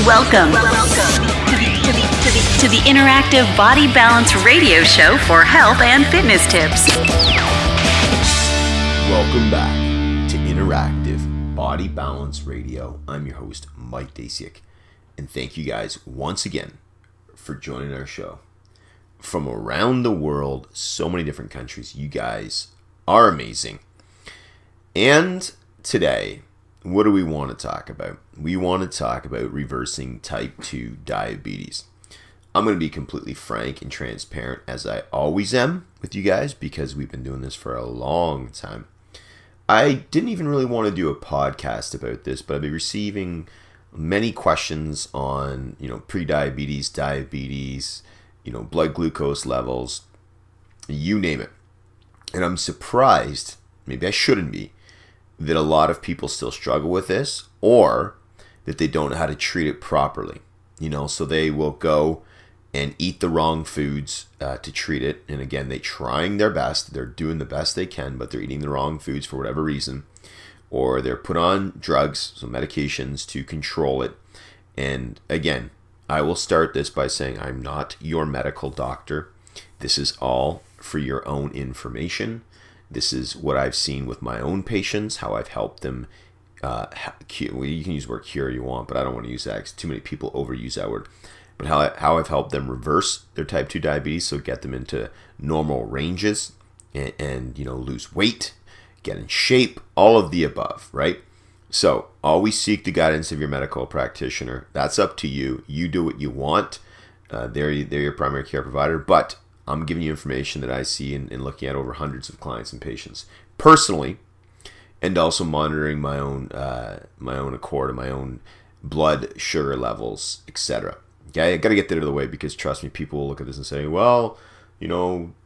Welcome to the interactive Body Balance radio show for health and fitness tips. Welcome back to Interactive Body Balance Radio. I'm your host, Mike Daciuk, and thank you guys once again for joining our show. From around the world, so many different countries, you guys are amazing. And today, what do we want to talk about? We want to talk about reversing type 2 diabetes. I'm going to be completely frank and transparent, as I always am with you guys, because we've been doing this for a long time. I didn't even really want to do a podcast about this, but I've been receiving many questions on, pre-diabetes, diabetes, blood glucose levels, you name it. And I'm surprised, maybe I shouldn't be, that a lot of people still struggle with this, or that they don't know how to treat it properly. So they will go and eat the wrong foods to treat it. And again, they're trying their best. They're doing the best they can, but they're eating the wrong foods for whatever reason. Or they're put on drugs, so medications to control it. And again, I will start this by saying I'm not your medical doctor. This is all for your own information. This is what I've seen with my own patients, how I've helped them. You can use the word cure you want, but I don't want to use that because too many people overuse that word. But how I've helped them reverse their type 2 diabetes, so get them into normal ranges and lose weight, get in shape, all of the above, right? So always seek the guidance of your medical practitioner. That's up to you. You do what you want. They're your primary care provider, but I'm giving you information that I see in looking at over hundreds of clients and patients personally, and also monitoring my own accord and my own blood sugar levels, etc. Okay, I got to get that out of the way because trust me, people will look at this and say, well,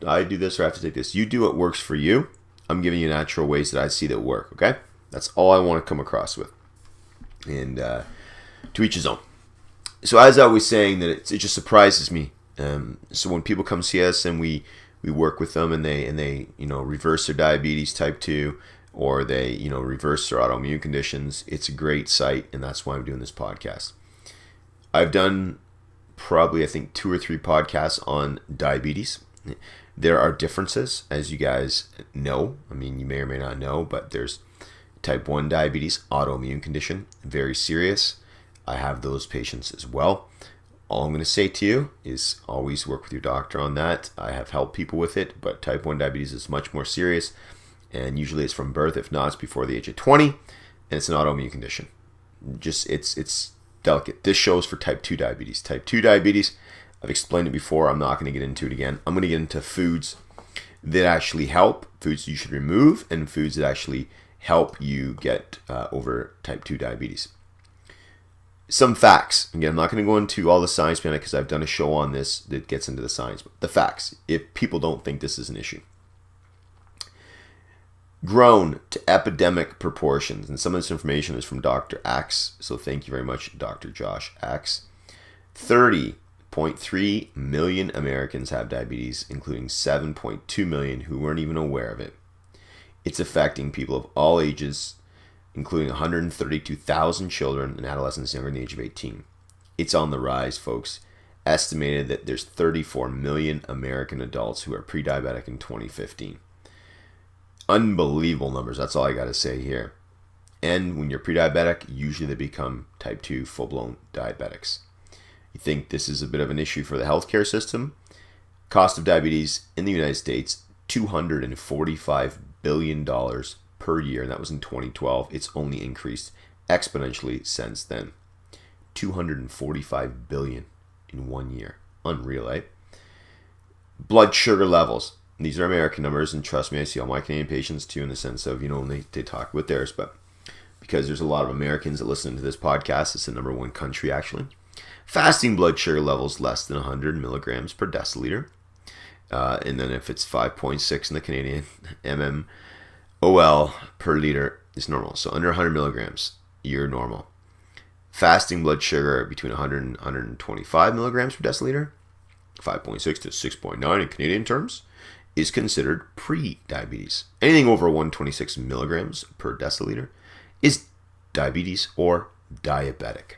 I do this or I have to take this. You do what works for you. I'm giving you natural ways that I see that work, okay? That's all I want to come across with. And to each his own. So as I was saying, that it just surprises me. So when people come see us and we work with them and they reverse their diabetes type 2 or they reverse their autoimmune conditions, it's a great site, and that's why I'm doing this podcast. I've done probably 2 or 3 podcasts on diabetes. There are differences, as you guys know. I mean, you may or may not know, but there's type 1 diabetes, autoimmune condition, very serious. I have those patients as well. All I'm going to say to you is always work with your doctor on that. I have helped people with it, but type 1 diabetes is much more serious, and usually it's from birth. If not, it's before the age of 20, and it's an autoimmune condition. It's delicate. This show is for type 2 diabetes. Type 2 diabetes, I've explained it before. I'm not going to get into it again. I'm going to get into foods that actually help, foods you should remove, and foods that actually help you get over type 2 diabetes. Some facts. Again, I'm not going to go into all the science behind it because I've done a show on this that gets into the science. But the facts, if people don't think this is an issue. Grown to epidemic proportions. And some of this information is from Dr. Axe. So thank you very much, Dr. Josh Axe. 30.3 million Americans have diabetes, including 7.2 million who weren't even aware of it. It's affecting people of all ages, including 132,000 children and adolescents younger than the age of 18. It's on the rise, folks. Estimated that there's 34 million American adults who are pre-diabetic in 2015. Unbelievable numbers, that's all I got to say here. And when you're pre-diabetic, usually they become type 2 full-blown diabetics. You think this is a bit of an issue for the healthcare system? Cost of diabetes in the United States, $245 billion per year, and that was in 2012. It's only increased exponentially since then. $245 billion in 1 year. Unreal, eh? Blood sugar levels. These are American numbers, and trust me, I see all my Canadian patients too, in the sense of, when they talk with theirs, but because there's a lot of Americans that listen to this podcast, it's the number 1 country, actually. Fasting blood sugar levels less than 100 milligrams per deciliter. And then if it's 5.6 in the Canadian, mmol per liter is normal. So under 100 milligrams, you're normal. Fasting blood sugar between 100 and 125 milligrams per deciliter, 5.6 to 6.9 in Canadian terms, is considered pre-diabetes. Anything over 126 milligrams per deciliter is diabetes or diabetic.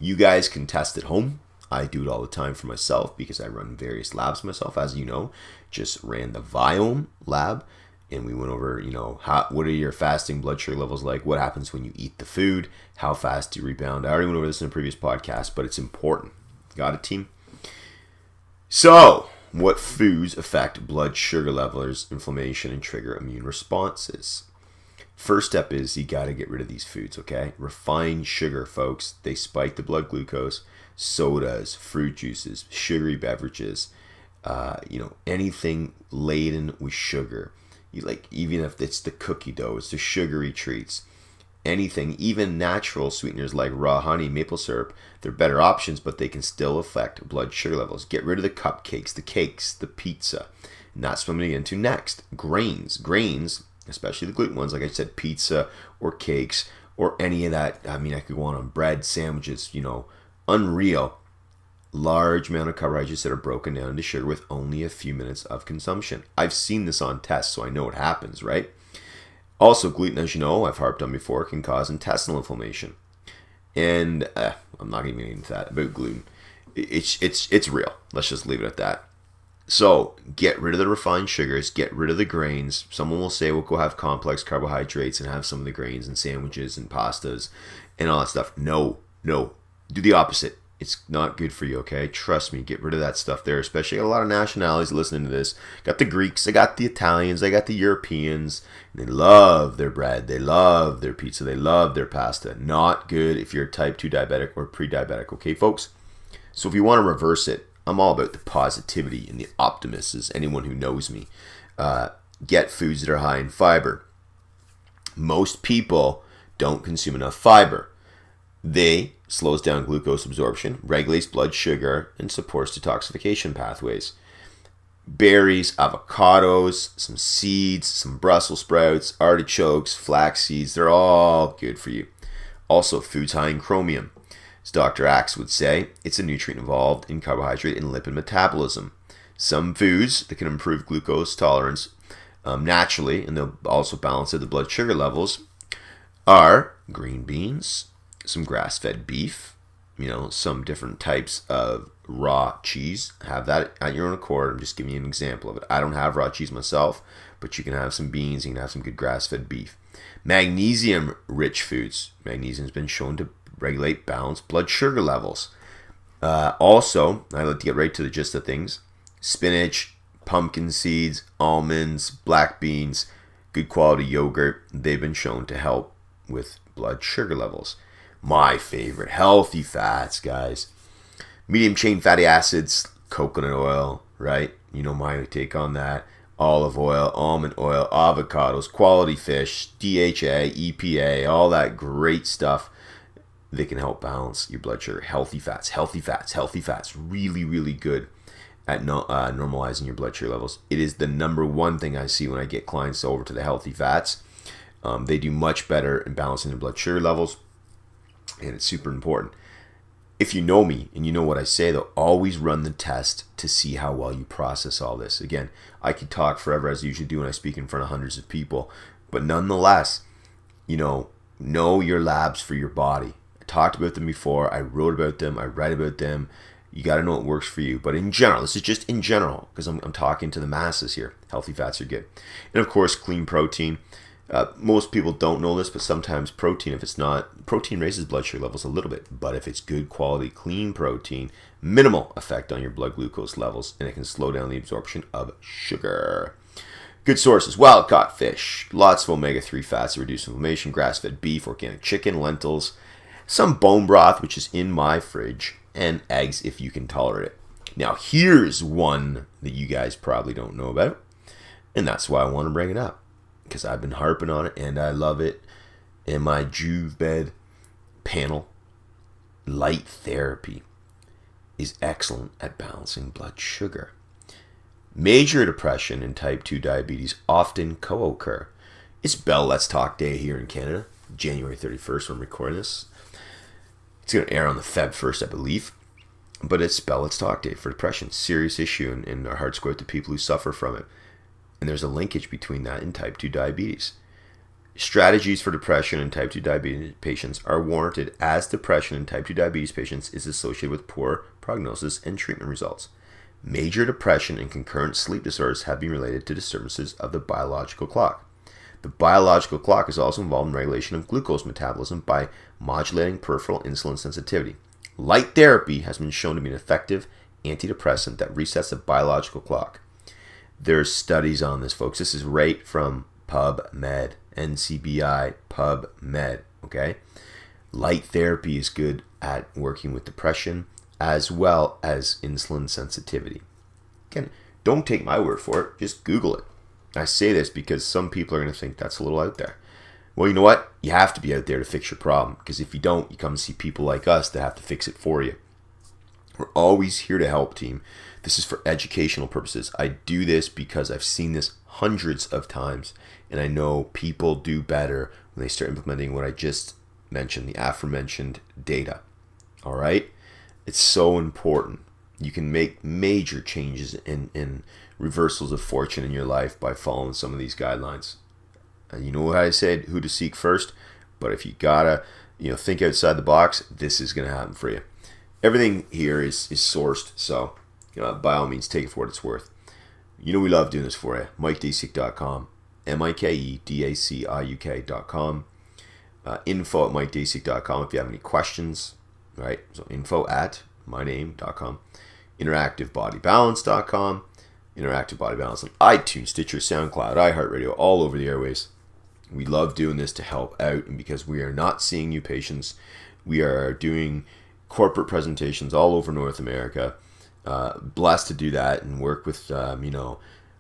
You guys can test at home. I do it all the time for myself because I run various labs myself. As you know, just ran the Viome lab, and we went over, what are your fasting blood sugar levels like? What happens when you eat the food? How fast do you rebound? I already went over this in a previous podcast, but it's important. Got it, team? So, what foods affect blood sugar levels, inflammation, and trigger immune responses? First step is you got to get rid of these foods, okay? Refined sugar, folks. They spike the blood glucose. Sodas, fruit juices, sugary beverages, anything laden with sugar. Even if it's the cookie dough, it's the sugary treats. Anything, even natural sweeteners like raw honey, maple syrup, they're better options, but they can still affect blood sugar levels. Get rid of the cupcakes, the cakes, the pizza. And that's what I'm going to get into next. Grains, especially the gluten ones, like I said, pizza or cakes or any of that. I could go on bread, sandwiches, unreal. Large amount of carbohydrates that are broken down into sugar with only a few minutes of consumption. I've seen this on tests, so I know it happens, right? Also, gluten, as you know, I've harped on before, can cause intestinal inflammation. And I'm not even getting into that about gluten. It's real. Let's just leave it at that. So, get rid of the refined sugars, get rid of the grains. Someone will say, well, go have complex carbohydrates and have some of the grains and sandwiches and pastas and all that stuff. No. Do the opposite. It's not good for you, okay? Trust me, get rid of that stuff there, especially a lot of nationalities listening to this. Got the Greeks, they got the Italians, they got the Europeans. They love their bread, they love their pizza, they love their pasta. Not good if you're type 2 diabetic or pre-diabetic, okay, folks? So if you want to reverse it, I'm all about the positivity and the optimist, as anyone who knows me. Get foods that are high in fiber. Most people don't consume enough fiber. They slows down glucose absorption, regulates blood sugar, and supports detoxification pathways. Berries, avocados, some seeds, some Brussels sprouts, artichokes, flax seeds, they're all good for you. Also, foods high in chromium. As Dr. Axe would say, it's a nutrient involved in carbohydrate and lipid metabolism. Some foods that can improve glucose tolerance naturally, and they'll also balance out the blood sugar levels, are green beans, some grass-fed beef, some different types of raw cheese. Have that at your own accord. I'm just giving you an example of it. I don't have raw cheese myself, but you can have some beans, you can have some good grass-fed beef. Magnesium-rich foods. Magnesium has been shown to regulate balanced blood sugar levels. Also, I like to get right to the gist of things. Spinach, pumpkin seeds, almonds, black beans, good quality yogurt, they've been shown to help with blood sugar levels. My favorite, healthy fats, guys. Medium chain fatty acids, coconut oil, right? You know my take on that. Olive oil, almond oil, avocados, quality fish, DHA, EPA, all that great stuff. They can help balance your blood sugar. Healthy fats. Really, really good at normalizing your blood sugar levels. It is the number one thing I see when I get clients over to the healthy fats. They do much better in balancing their blood sugar levels. And it's super important. If you know me and you know what I say, though, always run the test to see how well you process all this. Again, I could talk forever as I usually do when I speak in front of hundreds of people. But nonetheless, know your labs for your body. I talked about them before. I wrote about them. I read about them. You got to know what works for you. But in general, this is just in general because I'm talking to the masses here. Healthy fats are good. And of course, clean protein. Most people don't know this, but sometimes protein raises blood sugar levels a little bit. But if it's good quality, clean protein, minimal effect on your blood glucose levels, and it can slow down the absorption of sugar. Good sources: wild-caught fish, lots of omega-3 fats that reduce inflammation, grass-fed beef, organic chicken, lentils, some bone broth, which is in my fridge, and eggs if you can tolerate it. Now, here's one that you guys probably don't know about, and that's why I want to bring it up. Because I've been harping on it and I love it. In my Juve bed panel, light therapy is excellent at balancing blood sugar. Major depression and type 2 diabetes often co-occur. It's Bell Let's Talk Day here in Canada, January 31st when I'm recording this. It's going to air on the Feb 1st, I believe. But it's Bell Let's Talk Day for depression. Serious issue, and our hearts go out to people who suffer from it. And there's a linkage between that and type 2 diabetes. Strategies for depression in type 2 diabetes patients are warranted as depression in type 2 diabetes patients is associated with poor prognosis and treatment results. Major depression and concurrent sleep disorders have been related to disturbances of the biological clock. The biological clock is also involved in regulation of glucose metabolism by modulating peripheral insulin sensitivity. Light therapy has been shown to be an effective antidepressant that resets the biological clock. There's studies on this, folks. This is right from PubMed, NCBI, PubMed, okay? Light therapy is good at working with depression as well as insulin sensitivity. Again, don't take my word for it. Just Google it. I say this because some people are going to think that's a little out there. Well, you know what? You have to be out there to fix your problem, because if you don't, you come see people like us that have to fix it for you. We're always here to help, team. This is for educational purposes. I do this because I've seen this hundreds of times, and I know people do better when they start implementing what I just mentioned, the aforementioned data. All right? It's so important. You can make major changes in reversals of fortune in your life by following some of these guidelines. And you know what I said, who to seek first, but if you gotta, think outside the box, this is gonna happen for you. Everything here is sourced, so by all means, take it for what it's worth. We love doing this for you. MikeDaciuk.com, MikeDaciuk.com, info@MikeDaciuk.com if you have any questions, right? So info@myname.com, interactivebodybalance.com, Interactive Body Balance on iTunes, Stitcher, SoundCloud, iHeartRadio, all over the airways. We love doing this to help out, and because we are not seeing new patients, we are doing corporate presentations all over North America. Blessed to do that and work with,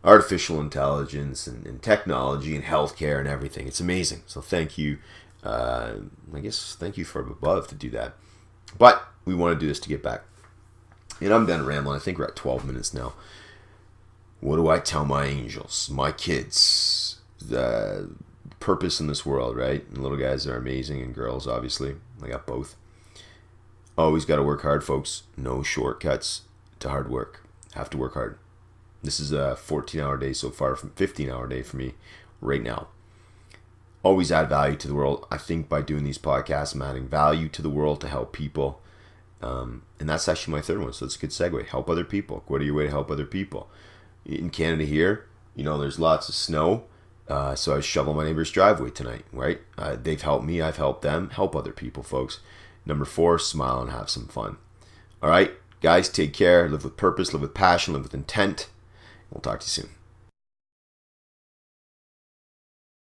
artificial intelligence and technology and healthcare and everything. It's amazing. So thank you. Thank you from above to do that. But we want to do this to get back. And I'm done rambling. I think we're at 12 minutes now. What do I tell my angels, my kids? The purpose in this world, right? And little guys are amazing, and girls, obviously. I got both. Always got to work hard, folks. No shortcuts to hard work. Have to work hard. This is a 14-hour day so far, from 15-hour day for me right now. Always add value to the world. I think by doing these podcasts, I'm adding value to the world to help people. And that's actually my third one, so it's a good segue. Help other people. Go to your way to help other people. In Canada here, there's lots of snow. So I shovel my neighbor's driveway tonight, right? They've helped me. I've helped them. Help other people, folks. Number 4, smile and have some fun. All right, guys, take care. Live with purpose. Live with passion. Live with intent. We'll talk to you soon.